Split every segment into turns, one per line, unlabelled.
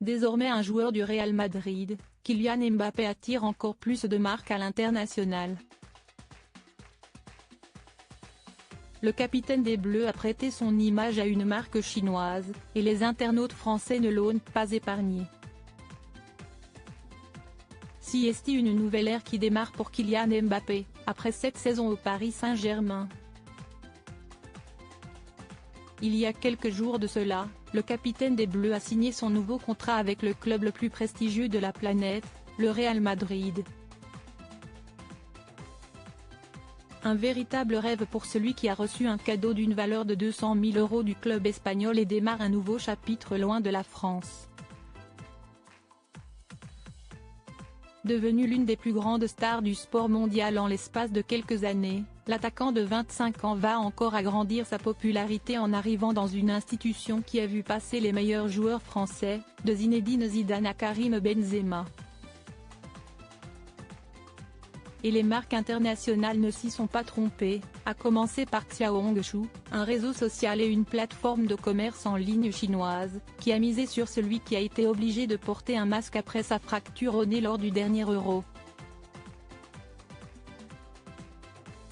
Désormais un joueur du Real Madrid, Kylian Mbappé attire encore plus de marques à l'international. Le capitaine des Bleus a prêté son image à une marque chinoise, et les internautes français ne l'ont pas épargné. Si est une nouvelle ère qui démarre pour Kylian Mbappé, après 7 saisons au Paris Saint-Germain. Il y a quelques jours de cela, le capitaine des Bleus a signé son nouveau contrat avec le club le plus prestigieux de la planète, le Real Madrid. Un véritable rêve pour celui qui a reçu un cadeau d'une valeur de 200 000 € du club espagnol et démarre un nouveau chapitre loin de la France. Devenu l'une des plus grandes stars du sport mondial en l'espace de quelques années, l'attaquant de 25 ans va encore agrandir sa popularité en arrivant dans une institution qui a vu passer les meilleurs joueurs français, de Zinedine Zidane à Karim Benzema. Et les marques internationales ne s'y sont pas trompées, à commencer par Xiaohongshu, un réseau social et une plateforme de commerce en ligne chinoise, qui a misé sur celui qui a été obligé de porter un masque après sa fracture au nez lors du dernier Euro.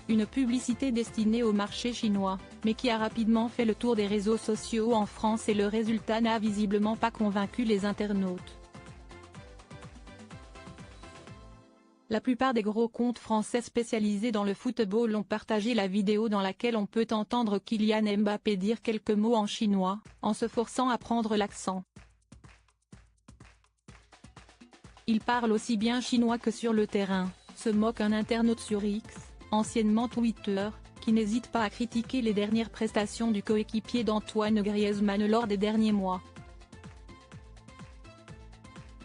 Une publicité destinée au marché chinois, mais qui a rapidement fait le tour des réseaux sociaux en France et le résultat n'a visiblement pas convaincu les internautes. La plupart des gros comptes français spécialisés dans le football ont partagé la vidéo dans laquelle on peut entendre Kylian Mbappé dire quelques mots en chinois, en se forçant à prendre l'accent. Il parle aussi bien chinois que sur le terrain, se moque un internaute sur X, anciennement Twitter, qui n'hésite pas à critiquer les dernières prestations du coéquipier d'Antoine Griezmann lors des derniers mois.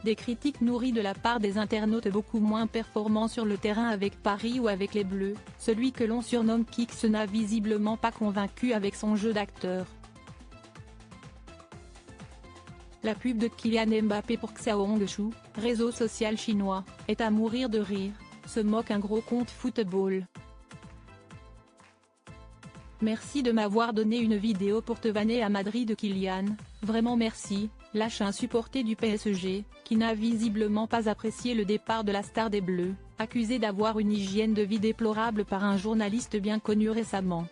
Des critiques nourries de la part des internautes beaucoup moins performants sur le terrain avec Paris ou avec les Bleus, celui que l'on surnomme Kix n'a visiblement pas convaincu avec son jeu d'acteur. La pub de Kylian Mbappé pour Xiaohongshu, réseau social chinois, est à mourir de rire, se moque un gros compte football. Merci de m'avoir donné une vidéo pour te vanner à Madrid Kylian, vraiment merci, lâche un supporter du PSG, qui n'a visiblement pas apprécié le départ de la star des Bleus, accusé d'avoir une hygiène de vie déplorable par un journaliste bien connu récemment.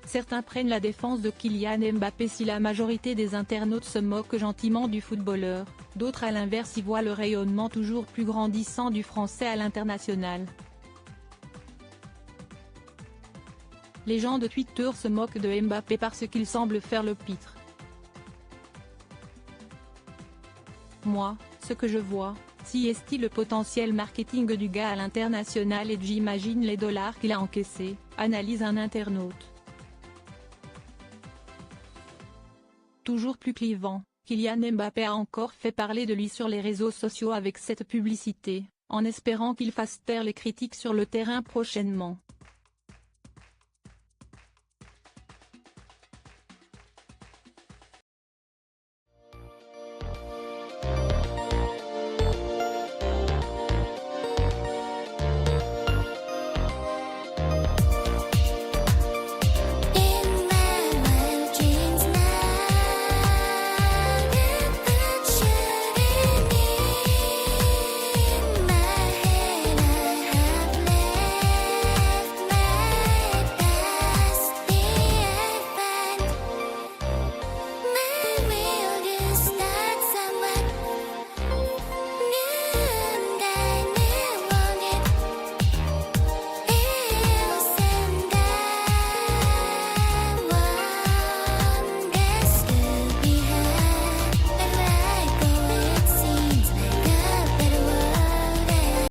Certains prennent la défense de Kylian Mbappé si la majorité des internautes se moquent gentiment du footballeur, d'autres à l'inverse y voient le rayonnement toujours plus grandissant du français à l'international. Les gens de Twitter se moquent de Mbappé parce qu'il semble faire le pitre. Moi, ce que je vois, si est le potentiel marketing du gars à l'international et j'imagine les dollars qu'il a encaissés, analyse un internaute. Toujours plus clivant, Kylian Mbappé a encore fait parler de lui sur les réseaux sociaux avec cette publicité, en espérant qu'il fasse taire les critiques sur le terrain prochainement.